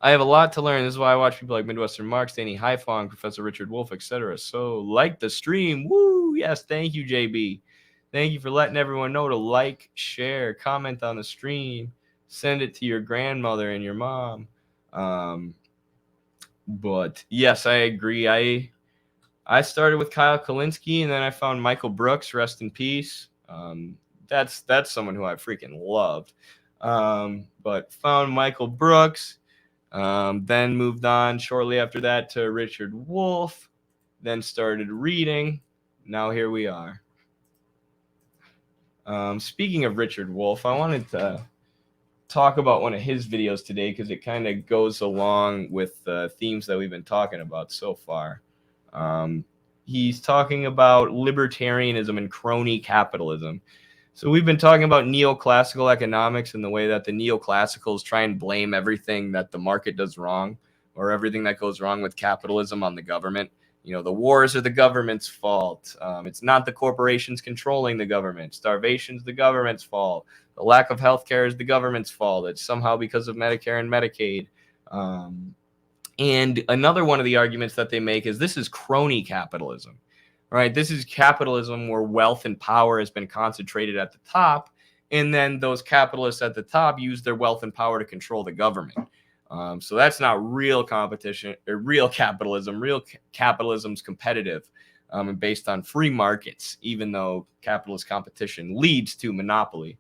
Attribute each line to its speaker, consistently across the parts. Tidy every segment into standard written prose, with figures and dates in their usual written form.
Speaker 1: I have a lot to learn. This is why I watch people like Midwestern Marks, Danny Haifong, Professor Richard Wolff, etc. So like the stream. Woo! Yes, thank you, JB. Thank you for letting everyone know to like, share, comment on the stream, send it to your grandmother and your mom. But yes, I agree. I started with Kyle Kalinske, and then I found Michael Brooks. Rest in peace. That's someone who I freaking loved. But found Michael Brooks. Then moved on shortly after that to Richard Wolff. Then started reading. Now here we are. Speaking of Richard Wolff, I wanted to talk about one of his videos today because it kind of goes along with the themes that we've been talking about so far. He's talking about libertarianism and crony capitalism. So we've been talking about neoclassical economics and the way that the neoclassicals try and blame everything that the market does wrong or everything that goes wrong with capitalism on the government. You know, the wars are the government's fault. It's not the corporations controlling the government. Starvation's the government's fault. The lack of health care is the government's fault. It's somehow because of Medicare and Medicaid. And another one of the arguments that they make is this is crony capitalism, right? This is capitalism where wealth and power has been concentrated at the top, and then those capitalists at the top use their wealth and power to control the government. So that's not real competition or real capitalism. Real capitalism's competitive and based on free markets, even though capitalist competition leads to monopoly.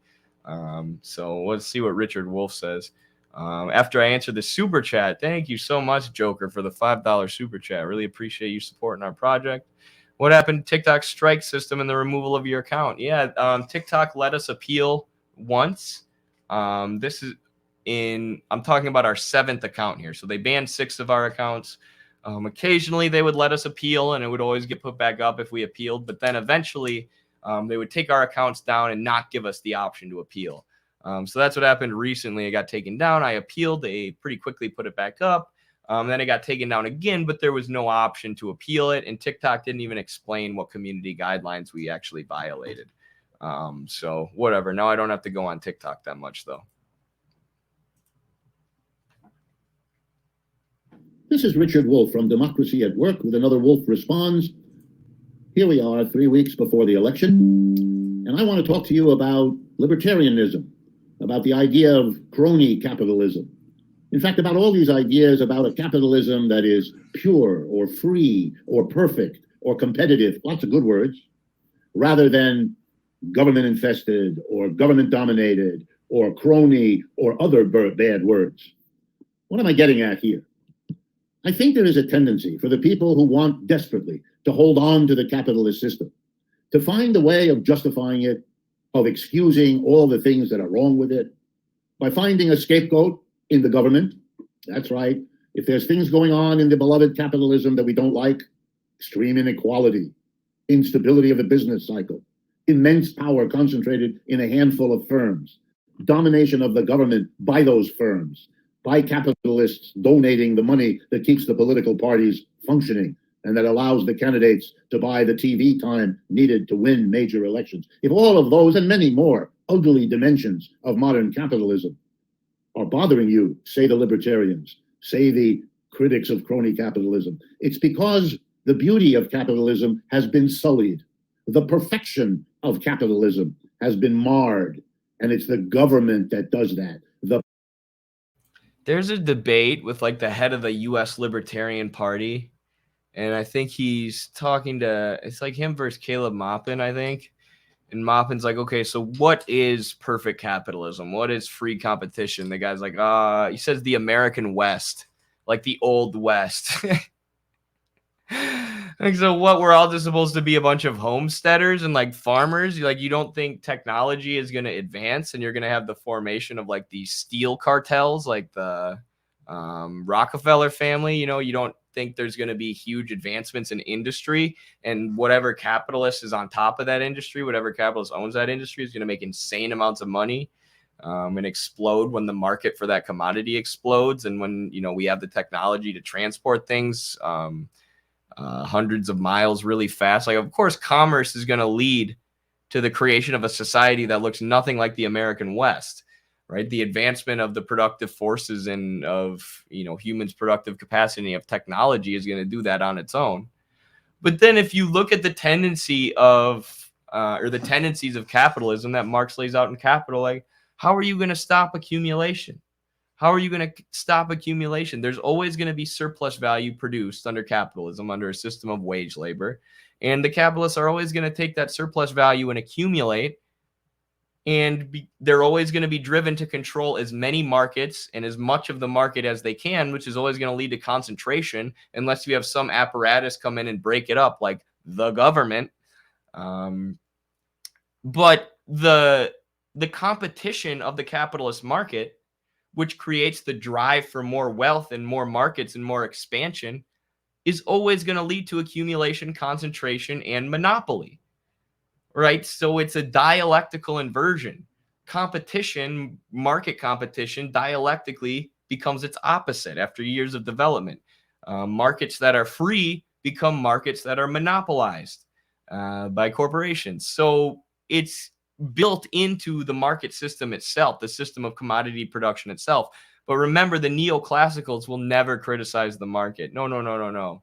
Speaker 1: So let's see what Richard Wolff says. After I answer the super chat, thank you so much, Joker, for the $5 super chat. Really appreciate you supporting our project. What happened to TikTok's strike system and the removal of your account? Yeah, TikTok let us appeal once. This is I'm talking about our 7th account here. So they banned 6 of our accounts. Occasionally they would let us appeal and it would always get put back up if we appealed. But then eventually they would take our accounts down and not give us the option to appeal. So that's what happened recently. It got taken down. I appealed. They pretty quickly put it back up. Then it got taken down again, but there was no option to appeal it. And TikTok didn't even explain what community guidelines we actually violated. So whatever. Now I don't have to go on TikTok that much, though.
Speaker 2: This is Richard Wolff from Democracy at Work with another Wolff Responds. Here we are 3 weeks before the election, and I want to talk to you about libertarianism, about the idea of crony capitalism. In fact, about all these ideas about a capitalism that is pure or free or perfect or competitive, lots of good words, rather than government infested or government dominated or crony or other bad words. What am I getting at here? I think there is a tendency for the people who want desperately to hold on to the capitalist system to find a way of justifying it, of excusing all the things that are wrong with it, by finding a scapegoat in the government. That's right. If there's things going on in the beloved capitalism that we don't like, extreme inequality, instability of the business cycle, immense power concentrated in a handful of firms, domination of the government by those firms, by capitalists donating the money that keeps the political parties functioning and that allows the candidates to buy the TV time needed to win major elections. If all of those and many more ugly dimensions of modern capitalism are bothering you, say the libertarians, say the critics of crony capitalism, it's because the beauty of capitalism has been sullied. The perfection of capitalism has been marred, and it's the government that does that.
Speaker 1: There's a debate with like the head of the U.S. Libertarian Party, and I think he's talking to, it's like him versus Caleb Maupin, I think. And Maupin's like, okay, so what is perfect capitalism? What is free competition? The guy's like, he says the American West, like the old West. Like, so what, we're all just supposed to be a bunch of homesteaders and like farmers? Like, you don't think technology is going to advance and you're going to have the formation of like these steel cartels, like the Rockefeller family? You know, you don't think there's going to be huge advancements in industry, and whatever capitalist is on top of that industry, whatever capitalist owns that industry, is going to make insane amounts of money and explode when the market for that commodity explodes. And when, you know, we have the technology to transport things hundreds of miles really fast. Like, of course, commerce is going to lead to the creation of a society that looks nothing like the American West. right? The advancement of the productive forces and of, humans' productive capacity of technology is going to do that on its own. But then if you look at the tendency of, or the tendencies of capitalism that Marx lays out in Capital, like, how are you going to stop accumulation? How are you going to stop accumulation? There's always going to be surplus value produced under capitalism, under a system of wage labor. And the capitalists are always going to take that surplus value and accumulate. And they're always going to be driven to control as many markets and as much of the market as they can, which is always going to lead to concentration unless you have some apparatus come in and break it up, like the government. But the competition of the capitalist market, which creates the drive for more wealth and more markets and more expansion, is always going to lead to accumulation, concentration, and monopoly, right? So it's a dialectical inversion. Competition, market competition, dialectically becomes its opposite after years of development. Markets that are free become markets that are monopolized by corporations. So it's built into the market system itself, the system of commodity production itself. But remember, the neoclassicals will never criticize the market. No.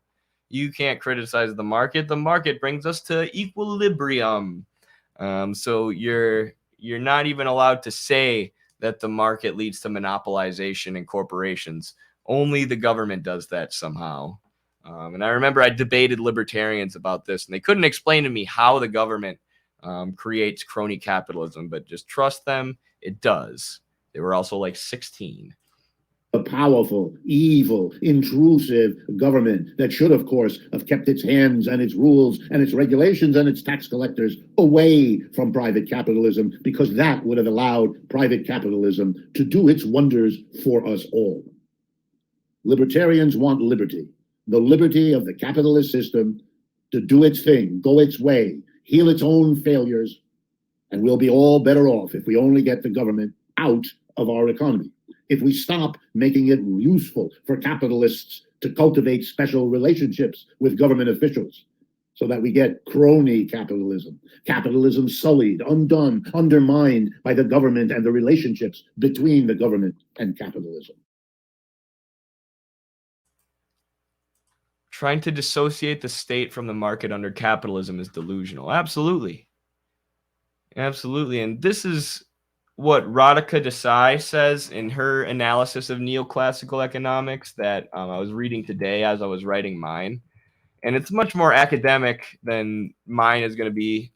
Speaker 1: You can't criticize the market. The market brings us to equilibrium. So you're not even allowed to say that the market leads to monopolization and corporations. Only the government does that somehow. And I remember I debated libertarians about this, and they couldn't explain to me how the government creates crony capitalism, but just trust them, it does. They were also like 16.
Speaker 2: A powerful, evil, intrusive government that should, of course, have kept its hands and its rules and its regulations and its tax collectors away from private capitalism, because that would have allowed private capitalism to do its wonders for us all. Libertarians want liberty, the liberty of the capitalist system to do its thing, go its way, heal its own failures, and we'll be all better off if we only get the government out of our economy. If we stop making it useful for capitalists to cultivate special relationships with government officials, so that we get crony capitalism, capitalism sullied, undone, undermined by the government and the relationships between the government and capitalism.
Speaker 1: Trying to dissociate the state from the market under capitalism is delusional. Absolutely. And this is what Radhika Desai says in her analysis of neoclassical economics that I was reading today as I was writing mine. And it's much more academic than mine is going to be,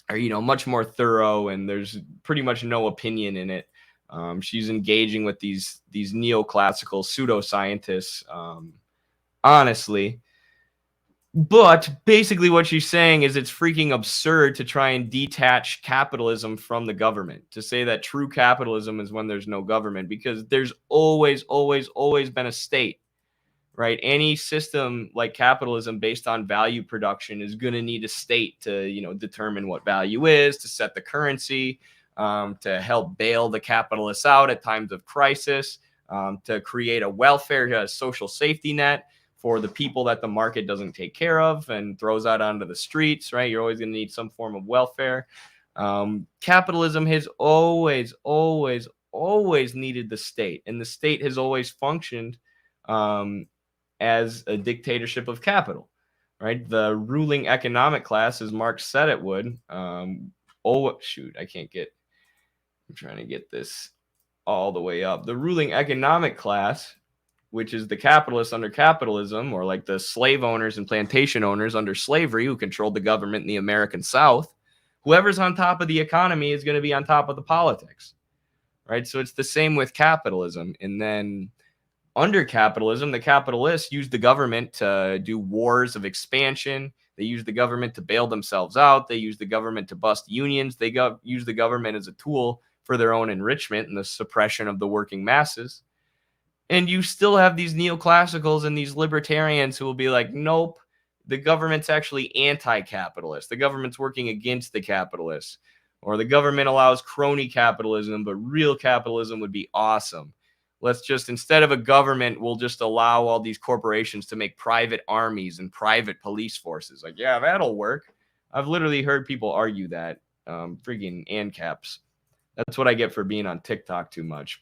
Speaker 1: much more thorough, and there's pretty much no opinion in it. She's engaging with these neoclassical pseudoscientists, honestly. But basically what she's saying is it's freaking absurd to try and detach capitalism from the government, to say that true capitalism is when there's no government, because there's always been a state, right? Any system like capitalism based on value production is going to need a state to, determine what value is, to set the currency, to help bail the capitalists out at times of crisis, to create a welfare, a social safety net for the people that the market doesn't take care of and throws out onto the streets, right? You're always going to need some form of welfare. Capitalism has always needed the state, and the state has always functioned as a dictatorship of capital, right? The ruling economic class, as Marx said it would. I'm trying to get this all the way up. The ruling economic class, which is the capitalists under capitalism, or like the slave owners and plantation owners under slavery who controlled the government in the American South, whoever's on top of the economy is going to be on top of the politics, right? So it's the same with capitalism. And then under capitalism, the capitalists use the government to do wars of expansion. They use the government to bail themselves out. They use the government to bust unions. They use the government as a tool for their own enrichment and the suppression of the working masses. And you still have these neoclassicals and these libertarians who will be like, nope, the government's actually anti-capitalist. The government's working against the capitalists. Or the government allows crony capitalism, but real capitalism would be awesome. Let's just, instead of a government, we'll just allow all these corporations to make private armies and private police forces. Like, yeah, that'll work. I've literally heard people argue that. Freaking ANCAPs. That's what I get for being on TikTok too much.